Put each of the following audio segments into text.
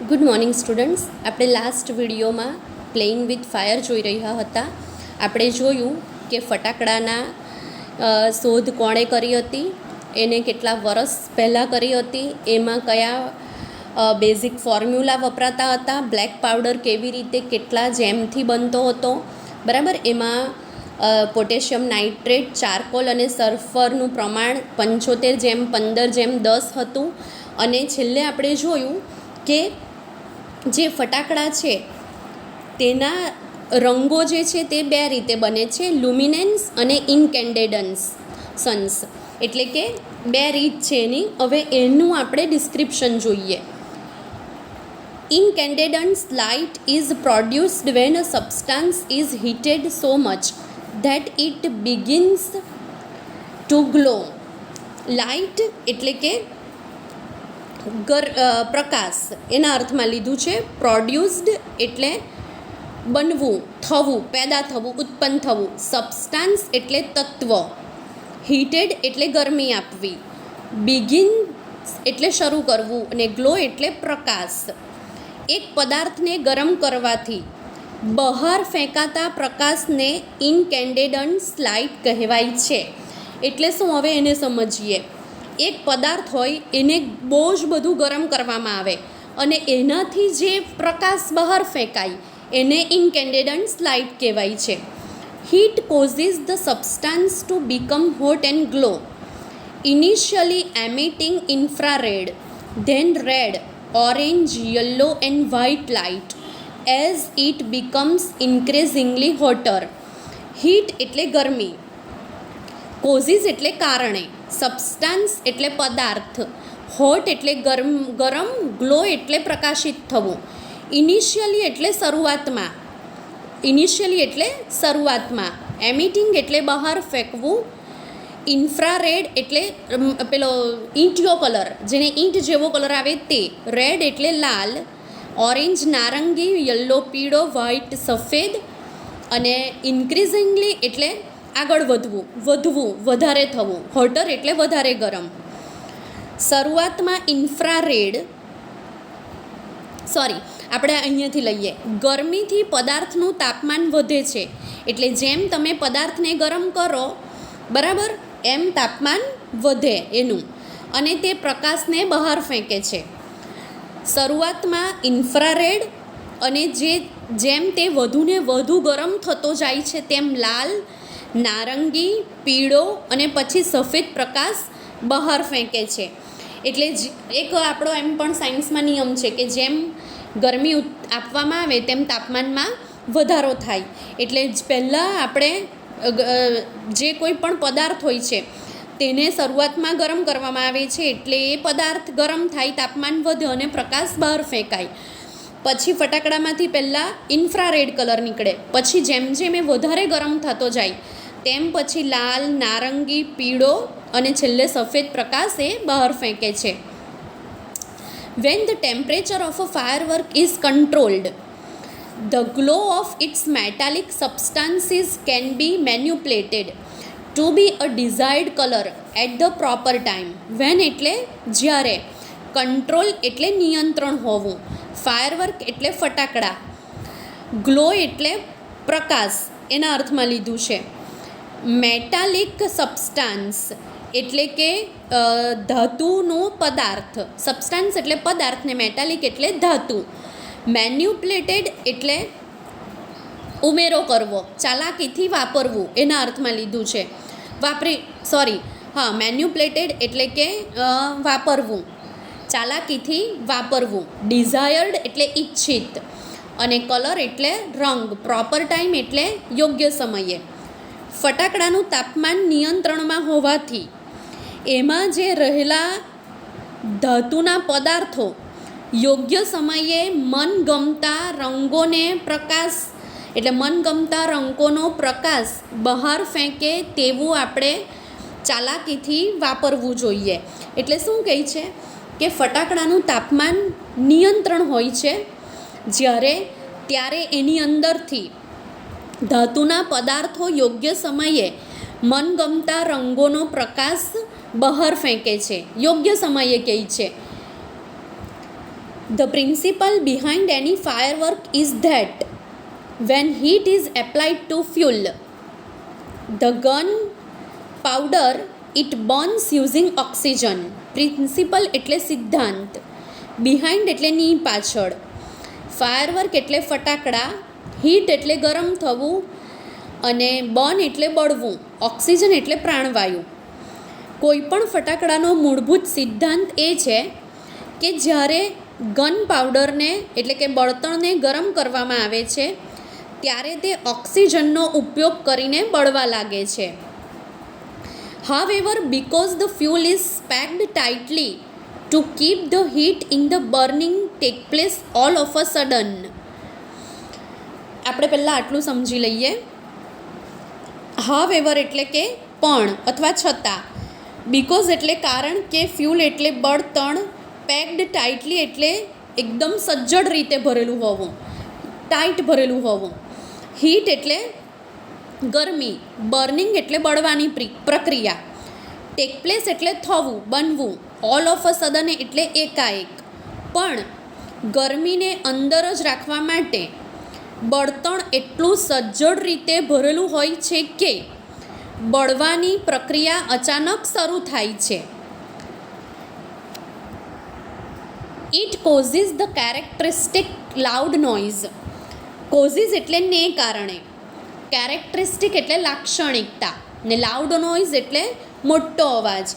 Good morning students. આપણે last વિડીયોમાં playing with fire જોઈ રહ્યા હતા. આપણે જોયું કે ફટાકડાના શોધ કોણે કરી હતી, એને કેટલા વર્ષ પહેલાં કરી હતી, એમાં કયા બેઝિક ફોર્મ્યુલા વપરાતા હતા, બ્લેક પાવડર કેવી રીતે કેટલા જેમથી બનતો હતો, બરાબર. એમાં પોટેશિયમ નાઇટ્રેટ, ચારકોલ અને સલ્ફરનું પ્રમાણ 75:15:10 હતું. અને છેલ્લે આપણે જોયું કે જે ફટાકડા છે તેના રંગો જે છે તે બે રીતે બને છે, લ્યુમિનેન્સ અને ઇન્કેન્ડેડન્સ. એટલે કે બે રીત છે એની. હવે એનું આપણે ડિસ્ક્રિપ્શન જોઈએ. Incandescent light is produced when a substance is heated so much that it begins to glow. Light એટલે કે પ્રકાશ એના અર્થમાં લીધું છે. પ્રોડ્યુસ્ડ એટલે બનવું, થવું, પેદા થવું, ઉત્પન્ન થવું. સબસ્ટાન્સ એટલે તત્વ. હીટેડ એટલે ગરમી આપવી. બિગિન એટલે શરૂ કરવું. અને ગ્લો એટલે પ્રકાશ. એક પદાર્થને ગરમ કરવાથી બહાર ફેંકાતા પ્રકાશને ઇન્કેન્ડેડન્ટ લાઇટ કહેવાય છે. એટલે શું, હવે એને સમજીએ. એક પદાર્થ હોય એને બહુ જ બધું ગરમ કરવામાં આવે અને એનાથી જે પ્રકાશ બહાર ફેંકાય એને ઇન્કેન્ડેડન્ટ લાઇટ કહેવાય છે. Heat causes the substance to become hot and glow, initially emitting infrared, then red, orange, yellow and white light as it becomes increasingly hotter. Heat એટલે ગરમી, કોઝિસ એટલે કારણે, સબસ્ટાન્સ એટલે પદાર્થ, હોટ એટલે ગરમ, ગ્લો એટલે પ્રકાશિત થવું, ઇનિશિયલી એટલે શરૂઆતમાં, એમિટિંગ એટલે બહાર ફેંકવું, ઇન્ફ્રારેડ એટલે પેલો ઈંટિયો કલર, જેને ઈંટ જેવો કલર આવે તે, રેડ એટલે લાલ, ઓરેન્જ નારંગી, યલો પીળો, વ્હાઇટ સફેદ, અને ઇન્ક્રીઝિંગલી એટલે આગળ વધવું, વધારે થવું, હોટર એટલે વધારે ગરમ. શરૂઆતમાં આપણે અહીંયાથી લઈએ. ગરમીથી પદાર્થનું તાપમાન વધે છે. એટલે જેમ તમે પદાર્થને ગરમ કરો, બરાબર, એમ તાપમાન વધે એનું, અને તે પ્રકાશને બહાર ફેંકે છે. શરૂઆતમાં ઇન્ફ્રારેડ, અને જેમ તે વધુને વધુ ગરમ થતો જાય છે તેમ લાલ, નારંગી, પીળો અને પછી સફેદ પ્રકાશ બહાર ફેંકે છે. એટલે એક આપણો એમ પણ સાયન્સમાં નિયમ છે કે જેમ ગરમી આપવામાં આવે તેમ તાપમાનમાં વધારો થાય. એટલે પહેલાં આપણે જે કોઈ પણ પદાર્થ હોય છે તેને શરૂઆતમાં ગરમ કરવામાં આવે છે. એટલે એ પદાર્થ ગરમ થાય, તાપમાન વધે અને પ્રકાશ બહાર ફેંકાય. પછી ફટાકડામાંથી પહેલાં ઇન્ફ્રારેડ કલર નીકળે, પછી જેમ જેમ એ વધારે ગરમ થતો જાય તેમ પછી લાલ, નારંગી, પીળો અને છેલ્લે સફેદ પ્રકાશ એ બહાર ફેંકે છે. When the temperature of a firework is controlled, the glow of its metallic substances can be manipulated to be a desired color at the proper time. When એટલે જ્યારે, કંટ્રોલ એટલે નિયંત્રણ હોવું, ફાયરવર્ક એટલે ફટાકડા, ગ્લો એટલે પ્રકાશ એના અર્થમાં લીધું છે. મેટાલિક સબસ્ટાન્સ એટલે કે ધાતુનો પદાર્થ, સબસ્ટાન્સ એટલે પદાર્થ ને મેટાલિક એટલે ધાતુ. મેન્યુપ્લેટેડ એટલે ઉમેરો કરવો, ચાલાકીથી વાપરવું એના અર્થમાં લીધું છે. મેન્યુપ્લેટેડ એટલે કે વાપરવું, ચાલાકીથી વાપરવું. ડિઝાયર્ડ એટલે ઈચ્છિત, અને કલર એટલે રંગ, પ્રોપર ટાઈમ એટલે યોગ્ય સમયે. ફટાકડાનું તાપમાન નિયંત્રણમાં હોવાથી એમાં જે રહેલા ધાતુના પદાર્થો યોગ્ય સમયે મનગમતા રંગોનો પ્રકાશ બહાર ફેંકે તેવું આપણે ચાલાકીથી વાપરવું જોઈએ. એટલે શું કહે છે કે ફટાકડાનું તાપમાન નિયંત્રણ હોય છે ત્યારે એની અંદરથી ધાતુના પદાર્થો યોગ્ય સમયે મનગમતા રંગોનો પ્રકાશ બહાર ફેંકે છે, યોગ્ય સમયે કહે છે. The principle behind any firework is that when heat is applied to fuel, the gun powder it burns using oxygen. Principle એટલે સિદ્ધાંત, behind એટલે ની પાછળ, firework એટલે ફટાકડા, heat એટલે ગરમ થવું અને burn એટલે બળવું, ઓક્સિજન એટલે પ્રાણવાયુ. કોઈપણ ફટાકડાનો મૂળભૂત સિદ્ધાંત એ છે કે જ્યારે ગન પાવડરને એટલે કે બળતણને ગરમ કરવામાં આવે છે ત્યારે તે ઓક્સિજનનો ઉપયોગ કરીને બળવા લાગે છે. However, because the fuel is packed tightly to keep the heat in the burning take place all of a sudden. આપણે પહેલાં આટલું સમજી લઈએ. However એટલે કે પણ અથવા છતાં, બીકોઝ એટલે કારણ કે, ફ્યુલ એટલે બળતણ, પેક્ડ ટાઇટલી એટલે એકદમ સજ્જડ રીતે ભરેલું હોવું, ટાઈટ ભરેલું હોવું, હીટ એટલે ગરમી, બર્નિંગ એટલે બળવાની પ્રક્રિયા, ટેક પ્લેસ એટલે થવું, બનવું, ઓલ ઓફ અ સડન એટલે એકાએક. પણ ગરમીને અંદર જ રાખવા માટે બળતણ એટલું સજ્જડ રીતે ભરેલું હોય છે કે બળવાની પ્રક્રિયા અચાનક શરૂ થાય છે. It causes the characteristic loud noise. Causes એટલે ને કારણે, કેરેક્ટરિસ્ટિક એટલે લાક્ષણિકતા, ને લાઉડ નોઇઝ એટલે મોટો અવાજ,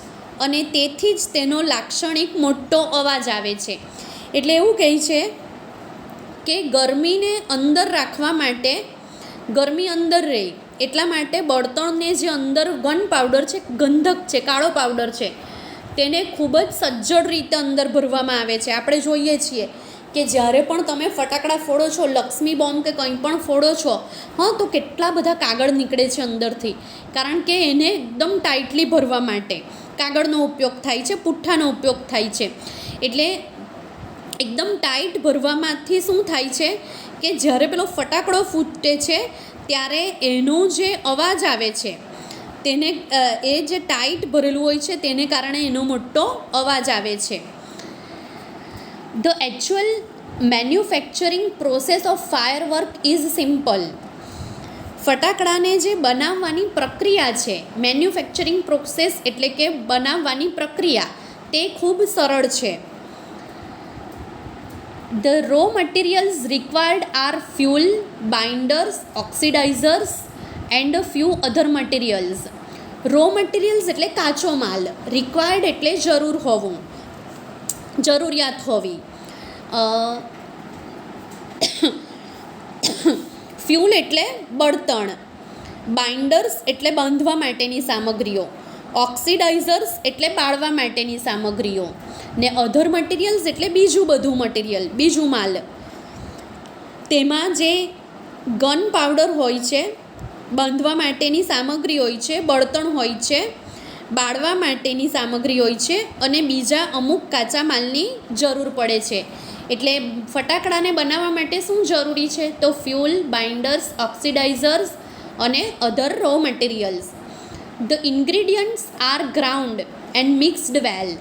અને તેથી જ તેનો લાક્ષણિક મોટો અવાજ આવે છે. એટલે એવું કહે છે કે ગરમીને અંદર રાખવા માટે, ગરમી અંદર રહે એટલા માટે બળતણને જે અંદર ગન પાવડર છે, ગંધક છે, કાળો પાવડર છે, તેને ખૂબ જ સજ્જડ રીતે અંદર ભરવામાં આવે છે. આપણે જોઈએ છીએ કે જ્યારે પણ તમે ફટાકડા ફોડો છો, લક્ષ્મી બોમ્બ કે કંઈ પણ ફોડો છો, તો કેટલા બધા કાગળ નીકળે છે અંદરથી, કારણ કે એને એકદમ ટાઈટલી ભરવા માટે કાગળનો ઉપયોગ થાય છે, પુઠ્ઠાનો ઉપયોગ થાય છે. એટલે એકદમ ટાઈટ ભરવામાંથી શું થાય છે કે જ્યારે પેલો ફટાકડો ફૂટે છે ત્યારે એનો જે અવાજ આવે છે તેને, એ જે ટાઈટ ભરેલું હોય છે તેને કારણે એનો મોટો અવાજ આવે છે. The actual manufacturing process of firework is simple. ફટાકડાને જે બનાવવાની પ્રક્રિયા છે, મેન્યુફેક્ચરિંગ પ્રોસેસ એટલે કે બનાવવાની પ્રક્રિયા, તે ખૂબ સરળ છે. The raw materials required are fuel, binders, oxidizers and a few other materials. Raw materials એટલે કાચો માલ, required એટલે જરૂર હોવું, જરૂરિયાત હોવી, ફ્યુલ એટલે બળતણ, બાઇન્ડર્સ એટલે બાંધવા માટેની સામગ્રીઓ, ઓક્સિડાઇઝર્સ એટલે બાળવા માટેની સામગ્રીઓ, ને અધર મટીરિયલ્સ એટલે બીજું બધું મટીરિયલ, બીજું માલ. તેમાં જે ગન પાવડર હોય છે, બાંધવા માટેની સામગ્રી હોય છે, બળતણ હોય છે, બાળવા માટેની સામગ્રી હોય છે, અને બીજા અમુક કાચા માલની જરૂર પડે છે. એટલે ફટાકડાને બનાવવા માટે શું જરૂરી છે? તો ફ્યુલ, બાઇન્ડર્સ, ઓક્સિડાઇઝર્સ અને other raw materials. The ingredients are ground and mixed well.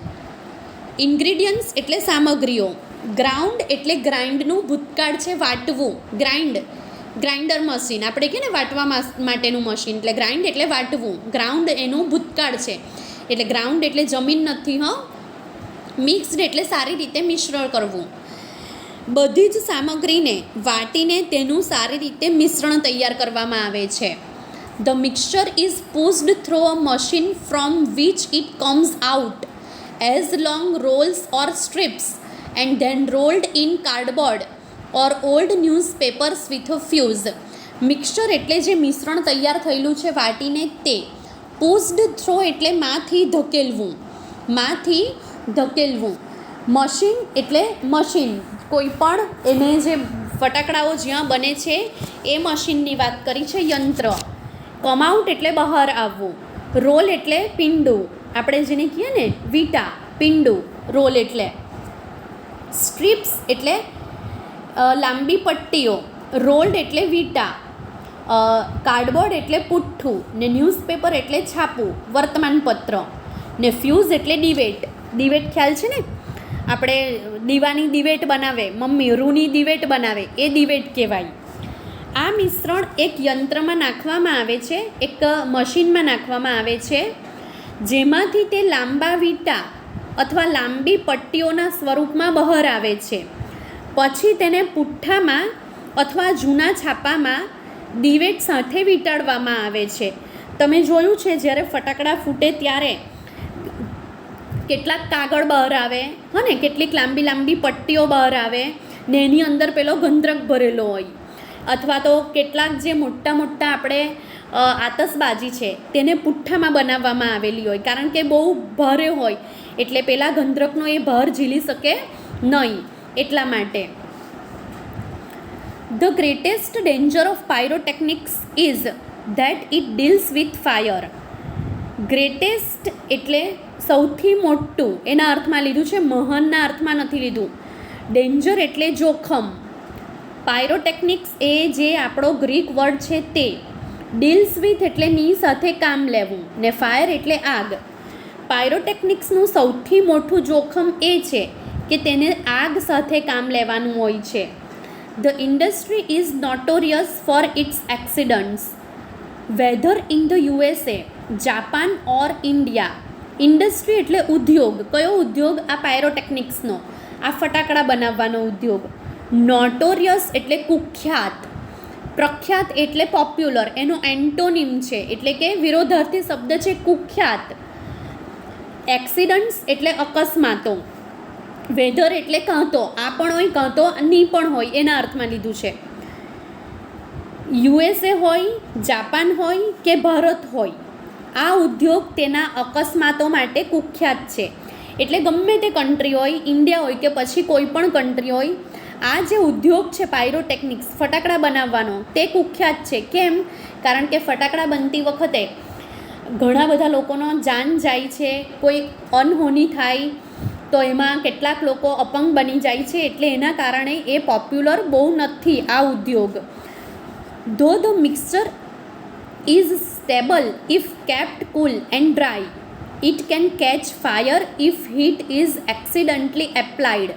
Ingredients એટલે સામગ્રીઓ, ગ્રાઉન્ડ એટલે ગ્રાઇન્ડનું ભૂતકાળ છે, વાટવું, ગ્રાઇન્ડર મશીન, આપણે કહીએ ને વાટવા માટેનું મશીન, એટલે ગ્રાઇન્ડ એટલે વાટવું, ગ્રાઉન્ડ એનું ભૂતકાળ છે. એટલે ગ્રાઉન્ડ એટલે જમીન નથી, મિક્સ્ડ એટલે સારી રીતે મિશ્રણ કરવું. બધી જ સામગ્રીને વાટીને તેનું સારી રીતે મિશ્રણ તૈયાર કરવામાં આવે છે. The mixture is pushed through a machine from which it comes out as long rolls or strips and then rolled in cardboard or old newspapers with a fuse. Mixture એટલે જે મિશ્રણ તૈયાર થયેલું છે વાટીને તે. પુશ્ડ થ્રો એટલે માંથી ધકેલવું. Machine એટલે મશીન, કોઈ પણ એને જે ફટાકડાઓ જ્યાં બને છે એ મશીનની વાત કરી છે, યંત્ર. કમ આઉટ એટલે બહાર આવવું. રોલ એટલે પીંડું, આપણે જેને કહીએ ને વીટા, પીંડું, રોલ એટલે. સ્ટ્રીપ્સ એટલે લાંબી પટ્ટીઓ, રોલ્ડ એટલે વીટા, કાર્ડબોર્ડ એટલે પુઠ્ઠું, ને ન્યૂઝપેપર એટલે છાપું, વર્તમાનપત્ર, ને ફ્યુઝ એટલે ડિવેટ ખ્યાલ છે ને, આપણે દીવાની દિવેટ બનાવે, મમ્મી રૂની દિવેટ બનાવે, એ દિવેટ કહેવાય. આ મિશ્રણ એક યંત્રમાં નાખવામાં આવે છે, એક મશીનમાં નાખવામાં આવે છે, જેમાંથી તે લાંબા વીંટા અથવા લાંબી પટ્ટીઓના સ્વરૂપમાં બહાર આવે છે. પછી તેને પુઠ્ઠામાં અથવા જૂના છાપામાં દિવેટ સાથે વીંટાળવામાં આવે છે. તમે જોયું છે જ્યારે ફટાકડા ફૂટે ત્યારે કેટલાક કાગળ બહાર આવે, ને કેટલીક લાંબી લાંબી પટ્ટીઓ બહાર આવે ને એની અંદર પેલો ગંધરક ભરેલો હોય, અથવા તો કેટલાક જે મોટા મોટા આપણે આતશબાજી છે તેને પુઠ્ઠામાં બનાવવામાં આવેલી હોય, કારણ કે બહુ ભારે હોય એટલે પેલા ગંધરકનો એ ભાર ઝીલી શકે નહીં, એટલા માટે. The greatest danger of pyrotechnics is that it deals with fire. Greatest એટલે સૌથી મોટું, એના અર્થમાં લીધું છે, મહાનના અર્થમાં નથી લીધું. ડેન્જર એટલે જોખમ. પાયરોટેકનિક્સ એ જે આપણો ગ્રીક વર્ડ છે તે. ડીલ્સ વિથ એટલે ની સાથે કામ લેવું, ને ફાયર એટલે આગ. પાયરોટેકનિક્સનું સૌથી મોટું જોખમ એ છે કે તેને આગ સાથે કામ લેવાનું હોય છે. The industry is notorious for its accidents, whether in the USA, Japan or India. Industry એટલે ઉદ્યોગ. કયો ઉદ્યોગ? આ પાયરોટેકનિક્સનો, આ ફટાકડા બનાવવાનો ઉદ્યોગ. નોટોરિયસ એટલે કુખ્યાત. પ્રખ્યાત એટલે પોપ્યુલર, એનો એન્ટોનિમ છે, એટલે કે વિરોધાર્થી શબ્દ છે કુખ્યાત. એક્સિડન્ટ્સ એટલે અકસ્માતો. વેધર એટલે કાં તો આ પણ હોય કાં તો ની પણ હોય, એના અર્થમાં લીધું છે. યુએસએ હોય, જાપાન હોય કે ભારત હોય, આ ઉદ્યોગ તેના અકસ્માતો માટે કુખ્યાત છે. એટલે ગમે તે કન્ટ્રી હોય, ઇન્ડિયા હોય કે પછી કોઈ પણ કન્ટ્રી હોય, આ જે ઉદ્યોગ છે પાયરોટેકનિક્સ, ફટાકડા બનાવવાનો, તે કુખ્યાત છે. કેમ? કારણ કે ફટાકડા બનતી વખતે ઘણા બધા લોકોનો જાન જાય છે, કોઈ અનહોની થાય તો એમાં કેટલાક લોકો અપંગ બની જાય છે, એટલે એના કારણે એ પોપ્યુલર બહુ નથી આ ઉદ્યોગ. Though the mixture is stable if kept cool and dry, it can catch fire if heat is accidentally applied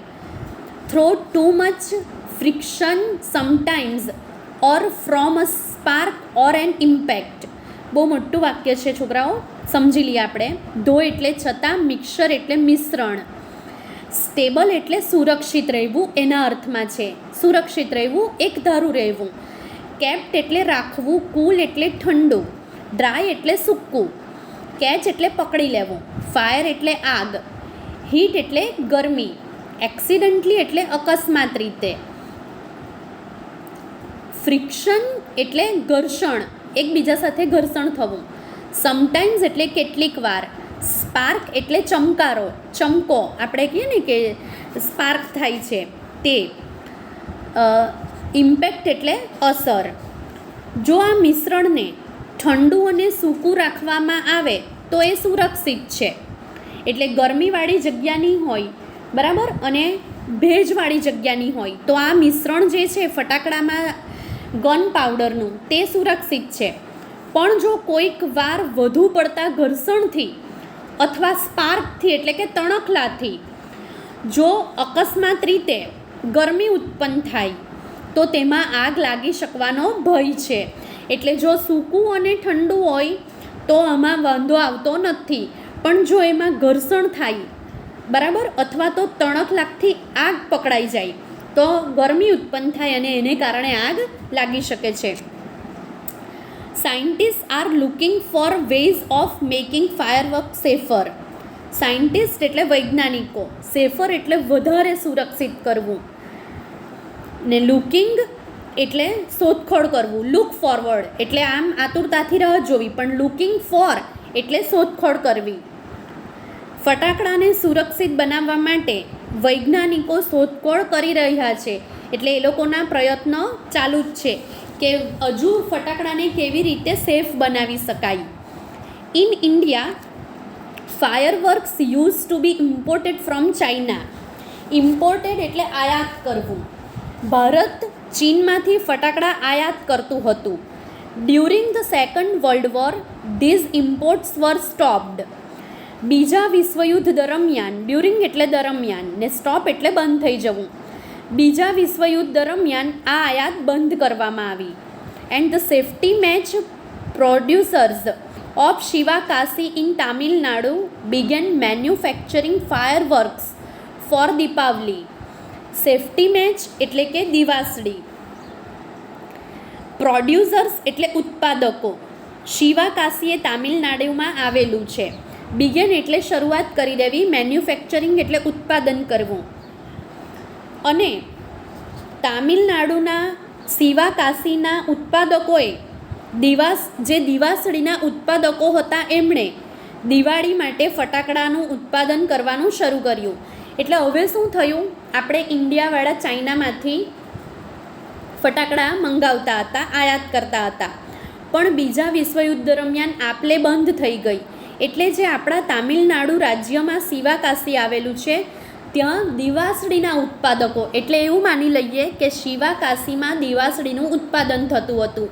through too much friction sometimes or from a spark or an impact. બહુ મોટું વાક્ય છે છોકરાઓ, સમજી લઈએ આપણે. ધો એટલે છતાં, મિક્સર એટલે મિશ્રણ, સ્ટેબલ એટલે સુરક્ષિત રહેવું, એના અર્થમાં છે સુરક્ષિત રહેવું, એકધારું રહેવું. કેપ્ટ એટલે રાખવું, કૂલ એટલે ઠંડુ, ડ્રાય એટલે સૂકું, કેચ એટલે પકડી લેવું, ફાયર એટલે આગ, હીટ એટલે ગરમી, એક્સિડન્ટલી એટલે અકસ્માત રીતે, ફ્રિક્શન એટલે ઘર્ષણ, એકબીજા સાથે ઘર્ષણ થવું, સમટાઈમ્સ એટલે કેટલીક વાર, સ્પાર્ક એટલે ચમકારો, ચમકો આપણે કહીએ ને કે સ્પાર્ક થાય છે તે, ઇમ્પેક્ટ એટલે અસર. જો આ મિશ્રણને ઠંડુ અને સૂકું રાખવામાં આવે તો એ સુરક્ષિત છે. એટલે ગરમીવાળી જગ્યાની હોય બરાબર અને ભેજવાળી જગ્યાની હોય તો આ મિશ્રણ જે છે ફટાકડામાં ગન પાવડરનું તે સુરક્ષિત છે. પણ જો કોઈક વાર વધુ પડતા ઘર્ષણથી અથવા સ્પાર્કથી એટલે કે તણખલાથી જો અકસ્માત રીતે ગરમી ઉત્પન્ન થાય તો તેમાં આગ લાગી શકવાનો ભય છે. એટલે જો સૂકું અને ઠંડુ હોય તો આમાં વાંધો આવતો નથી, પણ જો એમાં ઘર્ષણ થાય બરાબર અથવા તો તણખલાથી આગ પકડાઈ જાય તો ગરમી ઉત્પન્ન થાય અને એને કારણે આગ લાગી શકે છે. Scientist are looking for ways of making firework safer. Scientist એટલે વૈજ્ઞાનિકો, સેફર એટલે વધારે સુરક્ષિત કરવું, ને લુકિંગ એટલે શોધખોળ કરવું, લુક ફોરવર્ડ એટલે આમ આતુરતાથી રાહ જોવી, પણ લુકિંગ ફોર એટલે શોધખોળ કરવી. ફટાકડાને સુરક્ષિત બનાવવા માટે વૈજ્ઞાનિકો શોધખોળ કરી રહ્યા છે, એટલે એ લોકોના પ્રયત્નો ચાલુ જ છે કે હજુ ફટાકડાને કેવી રીતે સેફ બનાવી શકાય. In India fireworks use to be imported from China. Imported એટલે આયાત કરવું. ભારત ચીનમાંથી ફટાકડા આયાત કરતું હતું. During the second world war these imports were stopped. બીજા વિશ્વયુદ્ધ દરમિયાન, ડ્યુરિંગ એટલે દરમિયાન ને સ્ટોપ એટલે બંધ થઈ જવું. બીજા વિશ્વયુદ્ધ દરમિયાન આ આયાત બંધ કરવામાં આવી. And the safety match producers of Sivakasi in Tamil Nadu began manufacturing fireworks for Deepavali. Safety match એટલે કે દિવાસળી, પ્રોડ્યુસર્સ એટલે ઉત્પાદકો. શિવાકાશી એ તામિલનાડુમાં આવેલું છે. બિગેન એટલે શરૂઆત કરી દેવી, મેન્યુફેક્ચરિંગ એટલે ઉત્પાદન કરવું. અને તામિલનાડુના શિવાકાશીના ઉત્પાદકોએ જે દિવાસળીના ઉત્પાદકો હતા એમણે દિવાળી માટે ફટાકડાનું ઉત્પાદન કરવાનું શરૂ કર્યું. એટલે હવે શું થયું, આપણે ઇન્ડિયાવાળા ચાઇનામાંથી ફટાકડા મંગાવતા હતા, આયાત કરતા હતા, પણ બીજા વિશ્વયુદ્ધ દરમિયાન આપલે બંધ થઈ ગઈ. એટલે જે આપણા તામિલનાડુ રાજ્યમાં શિવાકાશી આવેલું છે ત્યાં દિવાસળીના ઉત્પાદકો, એટલે એવું માની લઈએ કે શિવાકાશીમાં દિવાસળીનું ઉત્પાદન થતું હતું.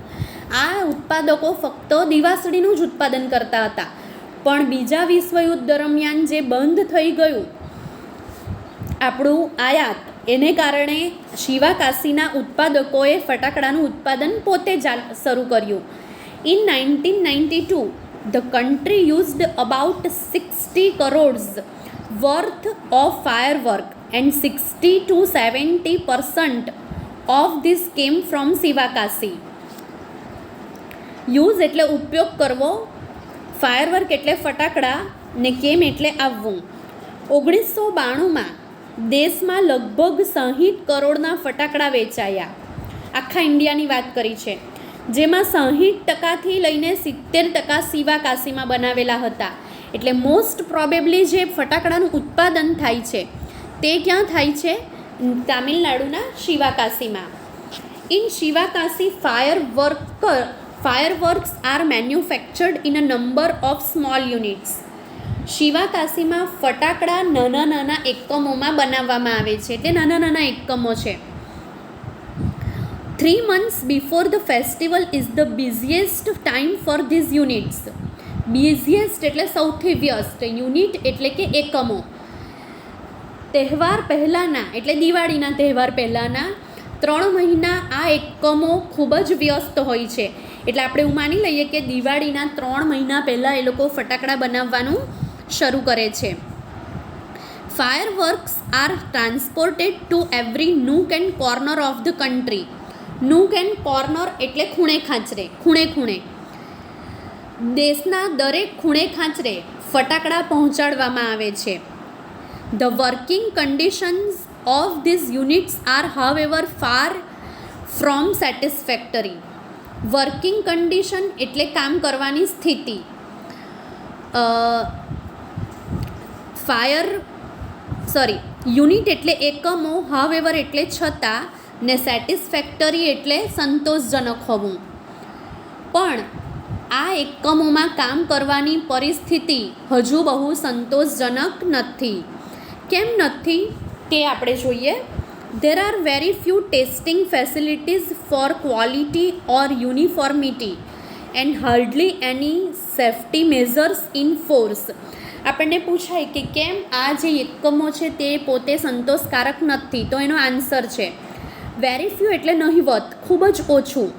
આ ઉત્પાદકો ફક્ત દિવાસળીનું જ ઉત્પાદન કરતા હતા. પણ બીજા વિશ્વયુદ્ધ દરમિયાન જે બંધ થઈ ગયું આપણું આયાત, એને કારણે શિવાકાશીના ઉત્પાદકોએ ફટાકડાનું ઉત્પાદન પોતે જ શરૂ કર્યું. In 1992 the country used about 60 crores worth of firework and 60 to 70% of this came from Shivakashi. Use એટલે ઉપયોગ કરવો, ફાયરવર્ક એટલે ફટાકડા ને કેમ એટલે આવવું. 1992માં દેશમાં લગભગ 60 કરોડના ફટાકડા વેચાયા. આખા ઇન્ડિયાની વાત કરી છે, જેમાં 60% લઈને 70% શિવાકાશીમાં બનાવેલા હતા. એટલે મોસ્ટ પ્રોબેબલી જે ફટાકડાનું ઉત્પાદન થાય છે તે ક્યાં થાય છે? તામિલનાડુના શિવાકાશીમાં. In Sivakasi fireworks are manufactured in a number of small units. શિવાકાશીમાં ફટાકડા નાના નાના એકમોમાં બનાવવામાં આવે છે, એટલે નાના નાના એકમો છે. 3 months before the festival is the busiest time for these units. Busiest એટલે સૌથી વ્યસ્ત, યુનિટ એટલે કે એકમો. તહેવાર પહેલાંના એટલે દિવાળીના તહેવાર પહેલાંના 3 મહિના આ એકમો ખૂબ જ વ્યસ્ત હોય છે. એટલે આપણે એવું માની લઈએ કે દિવાળીના 3 મહિના પહેલાં એ લોકો ફટાકડા બનાવવાનું શરૂ કરે છે. Fireworks are transported to every nook and corner of the country. Nook and corner એટલે ખૂણે ખાંચરે, ખૂણે ખૂણે. દેશના દરેક ખૂણે ખાંચરે ફટાકડા પહોંચાડવામાં આવે છે. The working conditions of these units are however far from satisfactory. Working condition એટલે કામ કરવાની સ્થિતિ. યુનિટ એટલે એકમો, હાવેવર એટલે છતાં, ને સેટિસ્ફેક્ટરી એટલે સંતોષજનક હોવું. પણ આ એકમોમાં કામ કરવાની પરિસ્થિતિ હજુ બહુ સંતોષજનક નથી. કેમ નથી તે આપણે જોઈએ. There are very few testing facilities for quality or uniformity and hardly any safety measures in force. આપણને પૂછાય કે કેમ આ જે એકમો છે તે પોતે સંતોષકારક નથી, તો એનો આન્સર છે વેરી ફ્યુ એટલે નહિવત, ખૂબ જ ઓછું.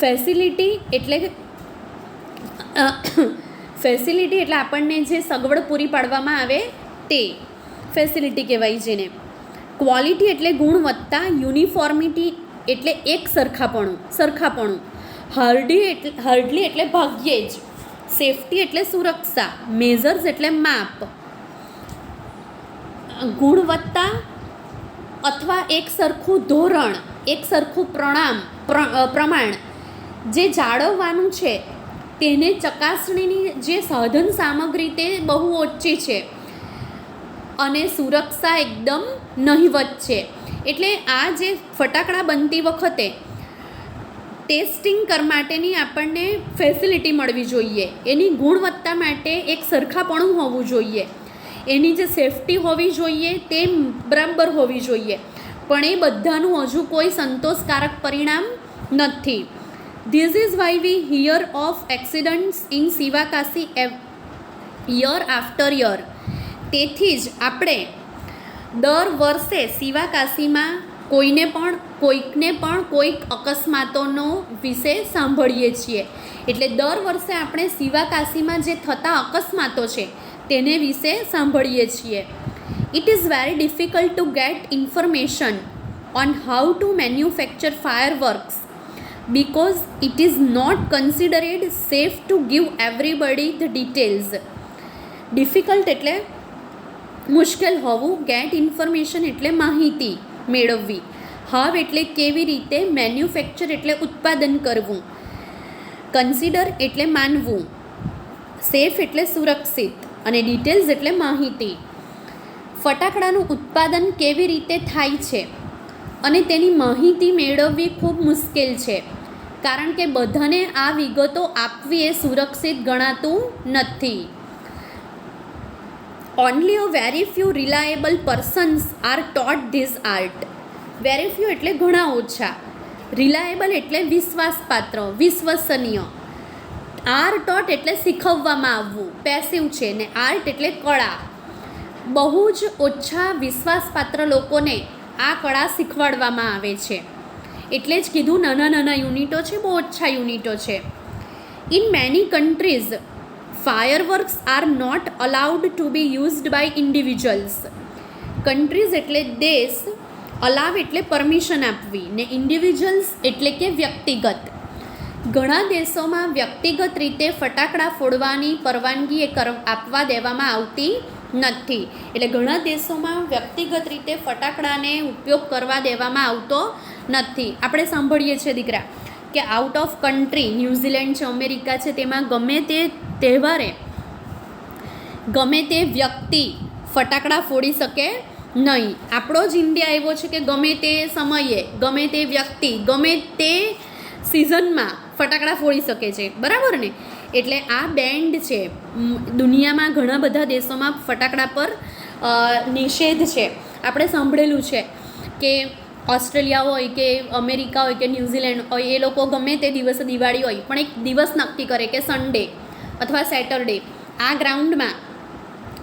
ફેસિલિટી એટલે આપણને જે સગવડ પૂરી પાડવામાં આવે તે ફેસિલિટી કહેવાય જેને. ક્વોલિટી એટલે ગુણવત્તા, યુનિફોર્મિટી એટલે એક સરખાપણું. હાર્ડલી એટલે ભાગ્યે જ, સેફટી એટલે સુરક્ષા, મેઝર્સ એટલે માપ. ગુણવત્તા અથવા એક સરખું ધોરણ, એક સરખું પ્રમાણ જે જાળવવાનું છે તેને ચકાસણીની જે સાધન સામગ્રી તે બહુ ઓછી છે અને સુરક્ષા એકદમ નહિવત છે. એટલે આ જે ફટાકડા બનતી વખતે ટેસ્ટિંગ માટેની આપણને ફેસિલિટી મળવી જોઈએ, એની ગુણવત્તા માટે એક સરખાપણું હોવું જોઈએ, એની જે સેફટી હોવી જોઈએ તે બરાબર હોવી જોઈએ. પણ એ બધાનું હજુ કોઈ સંતોષકારક પરિણામ નથી. This is why we hear of accidents in Shivakashi year after year. તેથી જ આપણે દર વર્ષે સિવાકાશીમાં કોઈકને પણ કોઈક અકસ્માતોનો વિશે સાંભળીએ છીએ. એટલે દર વર્ષે આપણે સિવાકાશીમાં જે થતા અકસ્માતો છે તેને વિશે સાંભળીએ છીએ. It is very difficult to gate information on how to manufacture fireworks because it is not considered safe to give everybody the details. Difficult એટલે મુશ્કેલ હોવું, ગેટ ઇન્ફોર્મેશન એટલે માહિતી મેળવવી, હાવ એટલે કેવી રીતે, મેન્યુફેક્ચર એટલે ઉત્પાદન કરવું, કન્સિડર એટલે માનવું, સેફ એટલે સુરક્ષિત અને ડિટેલ્સ એટલે માહિતી. ફટાકડાનું ઉત્પાદન કેવી રીતે થાય છે અને તેની માહિતી મેળવવી ખૂબ મુશ્કેલ છે, કારણ કે બધાને આ વિગતો આપવી એ સુરક્ષિત ગણાતું નથી. Only a very few reliable persons are taught this art. Very few એટલે ઘણા ઓછા, રિલાયેબલ એટલે વિશ્વાસપાત્ર, વિશ્વસનીય, આર ટોટ એટલે શીખવવામાં આવવું, પેસિવ છે, ને આર્ટ એટલે કળા. બહુ જ ઓછા વિશ્વાસપાત્ર લોકોને આ કળા શીખવાડવામાં આવે છે. એટલે જ કીધું નાના નાના યુનિટો છે, બહુ ઓછા યુનિટો છે. In many countries fireworks are not allowed to be used by individuals. Countries એટલે દેશ, અલાવ એટલે પરમિશન આપવી, ને ઇન્ડિવિજ્યુઅલ્સ એટલે કે વ્યક્તિગત. ઘણા દેશોમાં વ્યક્તિગત રીતે ફટાકડા ફોડવાની પરવાનગી આપવા દેવામાં આવતી નથી. એટલે ઘણા દેશોમાં વ્યક્તિગત રીતે ફટાકડાને ઉપયોગ કરવા દેવામાં આવતો નથી. આપણે સાંભળીએ છીએ દીકરા કે આઉટ ઓફ કન્ટ્રી, ન્યૂઝીલેન્ડ છે, અમેરિકા છે, તેમાં ગમે તે તહેવારે ગમે તે વ્યક્તિ ફટાકડા ફોડી શકે નહીં. આપણો જ ઇન્ડિયા એવો છે કે ગમે તે સમયે ગમે તે વ્યક્તિ ગમે તે સિઝનમાં ફટાકડા ફોડી શકે છે, બરાબર ને? એટલે આ બેન્ડ છે. દુનિયામાં ઘણા બધા દેશોમાં ફટાકડા પર નિષેધ છે. આપણે સાંભળેલું છે કે ઓસ્ટ્રેલિયા હોય કે અમેરિકા હોય કે ન્યૂઝીલેન્ડ હોય, એ લોકો ગમે તે દિવસે દિવાળી હોય પણ એક દિવસ નક્કી કરે કે સન્ડે અથવા સેટરડે, આ ગ્રાઉન્ડમાં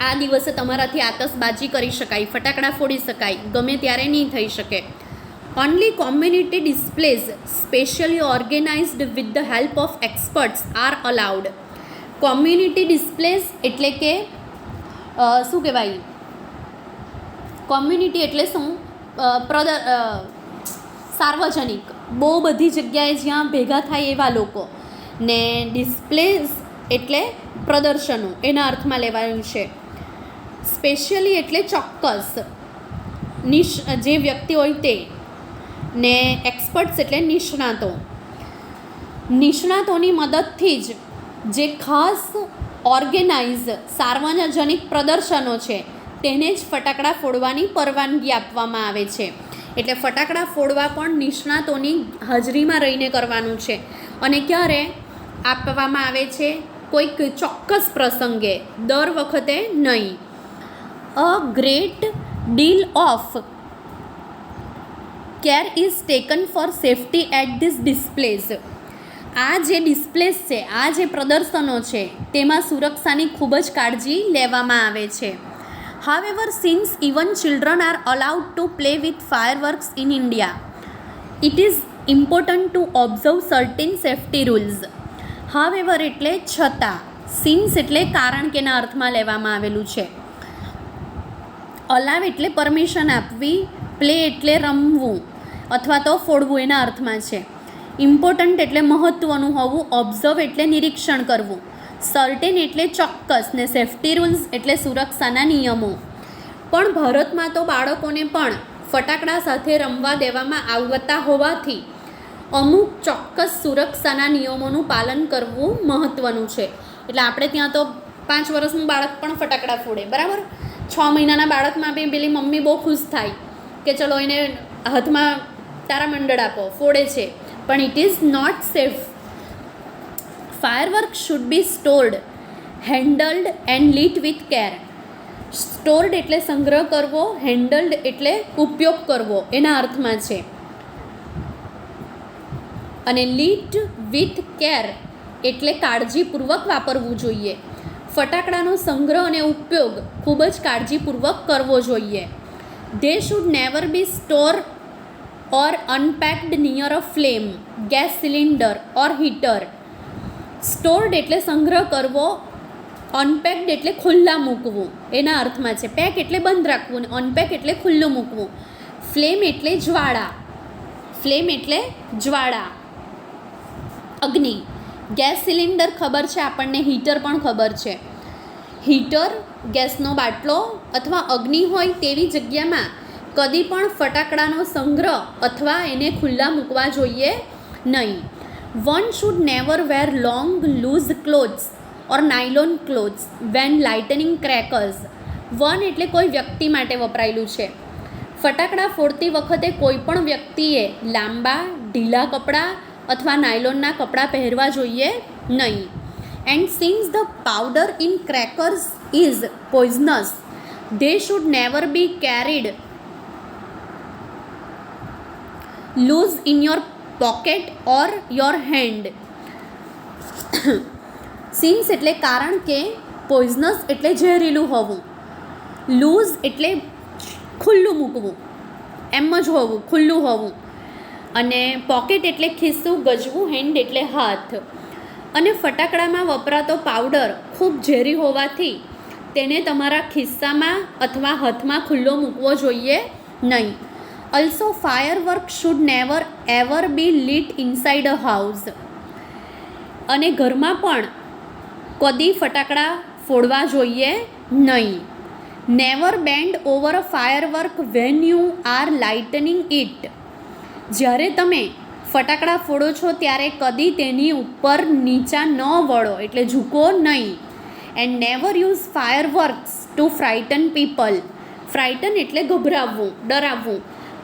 આ દિવસે તમારાથી આતશબાજી કરી શકાય, ફટાકડા ફોડી શકાય, ગમે ત્યારે નહીં થઈ શકે. Only community displays specially organised with the help of experts are allowed. Community displays એટલે કે શું કહેવાય, કોમ્યુનિટી એટલે શું, સાર્વજનિક, બહુ બધી જગ્યાએ જ્યાં ભેગા થાય એવા લોકો, ને ડિસ્પ્લેઝ એટલે પ્રદર્શનો, એના અર્થમાં લેવાયું છે. સ્પેશિયલી એટલે ચોક્કસ, જે વ્યક્તિ હોય તે, ને એક્સપર્ટ્સ એટલે નિષ્ણાતો. નિષ્ણાતોની મદદથી જ જે ખાસ ઓર્ગેનાઇઝ સાર્વજનિક પ્રદર્શનો છે તેને જ ફટાકડા ફોડવાની પરવાનગી આપવામાં આવે છે. એટલે ફટાકડા ફોડવા પણ નિષ્ણાતોની હાજરીમાં રહીને કરવાનું છે. અને ક્યારે આપવામાં આવે છે? કોઈક ચોક્કસ પ્રસંગે, દર વખતે નહીં. A great deal of care is taken for safety at these displays. આ જે ડિસ્પ્લેસ છે, આ જે પ્રદર્શનો છે, તેમાં સુરક્ષાની ખૂબ જ કાળજી લેવામાં આવે છે. However, since even children are allowed to play with fireworks in India, it is important to observe certain safety rules. However એટલે છતાં, since એટલે કારણ કે ના અર્થમાં લેવામાં આવેલું છે. અલાવ એટલે પરમિશન આપવી, પ્લે એટલે રમવું અથવા તો ફોડવું એના અર્થમાં છે. ઇમ્પોર્ટન્ટ એટલે મહત્ત્વનું હોવું, ઓબ્ઝર્વ એટલે નિરીક્ષણ કરવું, સર્ટેન એટલે ચોક્કસ, ને સેફ્ટી રૂલ્સ એટલે સુરક્ષાના નિયમો. પણ ભારતમાં તો બાળકોને પણ ફટાકડા સાથે રમવા દેવામાં આવતા હોવાથી અમુક ચોક્કસ સુરક્ષાના નિયમોનું પાલન કરવું મહત્ત્વનું છે. એટલે આપણે ત્યાં તો 5 વર્ષનું બાળક પણ ફટાકડા ફોડે, બરાબર? 6 મહિનાના બાળકમાં બી પેલી મમ્મી બહુ ખુશ થાય કે ચલો એને હાથમાં તારામંડળ આપો, ફોડે છે. પણ it is not safe. Firework should be stored, handled and lit with care. Stored એટલે સંગ્રહ કરવો, હેન્ડલ્ડ એટલે ઉપયોગ કરવો એના અર્થમાં છે, અને લીટ વિથ કેર એટલે કાળજીપૂર્વક વાપરવું જોઈએ. ફટાકડાનો સંગ્રહ અને ઉપયોગ ખૂબ જ કાળજીપૂર્વક કરવો જોઈએ. They should never be stored or unpacked near a flame, gas cylinder or heater. Stored એટલે સંગ્રહ કરવો, અનપેક્ડ એટલે ખુલ્લા મૂકવું એના અર્થમાં છે. પેક એટલે બંધ રાખવું અને અનપેક એટલે ખુલ્લું મૂકવું. ફ્લેમ એટલે જ્વાળા, ફ્લેમ એટલે જ્વાળા, અગ્નિ. ગેસ સિલિન્ડર ખબર છે આપણને, હીટર પણ ખબર છે. હીટર, ગેસનો બાટલો અથવા અગ્નિ હોય તેવી જગ્યામાં કદી પણ ફટાકડાનો સંગ્રહ અથવા એને ખુલ્લા મૂકવા જોઈએ નહીં. One should never wear long loose clothes or nylon clothes when lighting crackers. One એટલે કોઈ વ્યક્તિ માટે વપરાયેલું છે. ફટાકડા ફોડતી વખતે કોઈ પણ વ્યક્તિએ લાંબા ઢીલા કપડાં અથવા નાયલોનના કપડાં પહેરવા જોઈએ નહીં. And since the powder in crackers is poisonous, they should never be carried loose in your pocket or your hand. Since એટલે કારણ કે, પોઈઝનસ એટલે ઝેરીલું હોવું, લૂઝ એટલે ખુલ્લું મૂકવું, એમ જ હોવું, ખુલ્લું હોવું, અને પોકેટ એટલે ખિસ્સું, ગજવું, હેન્ડ એટલે હાથ. અને ફટાકડામાં વપરાતો પાવડર ખૂબ ઝેરી હોવાથી તેને તમારા ખિસ્સામાં અથવા હાથમાં ખુલ્લો મૂકવો જોઈએ નહીં. Also, fireworks should never ever be lit inside a house. અને ઘરમાં પણ કદી ફટાકડા ફોડવા જોઈએ નહીં. Never bend over a firework when you are lighting it. જ્યારે તમે ફટાકડા ફોડો છો ત્યારે કદી તેની ઉપર નીચા ન વળો, એટલે ઝૂકો નહીં. And never use fireworks to frighten people. Frighten એટલે ગભરાવવું, ડરાવવું.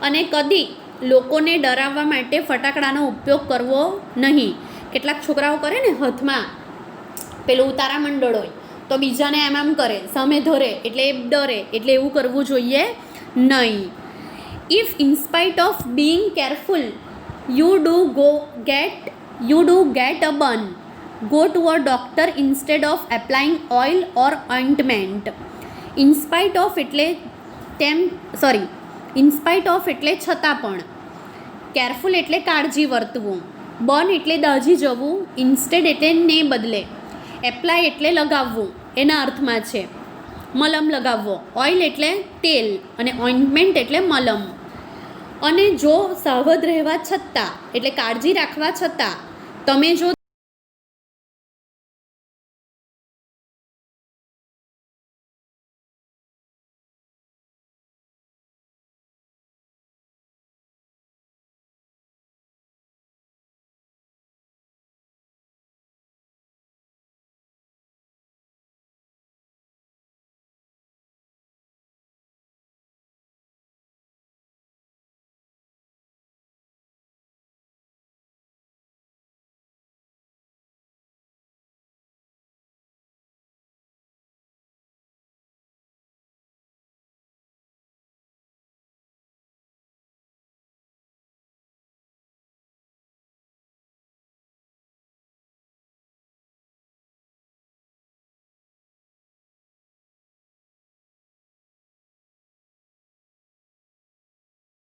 અને કદી લોકોને ડરાવવા માટે ફટાકડાનો ઉપયોગ કરવો નહીં. કેટલાક છોકરાઓ કરે ને હાથમાં પેલું ઉતારા મંડળ હોય તો બીજાને એમ આમ કરે, સામે ધરે એટલે એ ડરે, એટલે એવું કરવું જોઈએ નહીં. If in spite of being careful you do get a burn, go to a doctor instead of applying oil or ointment. In spite of એટલે છતાં પણ, કેરફુલ એટલે કાળજી વર્તવું, બર્ન એટલે દાઝી જવું, ઇન્સ્ટેડ એટલે ને બદલે, એપ્લાય એટલે લગાવવું એના અર્થમાં છે, મલમ લગાવવો, ઓઇલ એટલે તેલ અને ઓઇન્ટમેન્ટ એટલે મલમ. અને જો સાવધ રહેવા છતાં એટલે કાળજી રાખવા છતાં તમે જો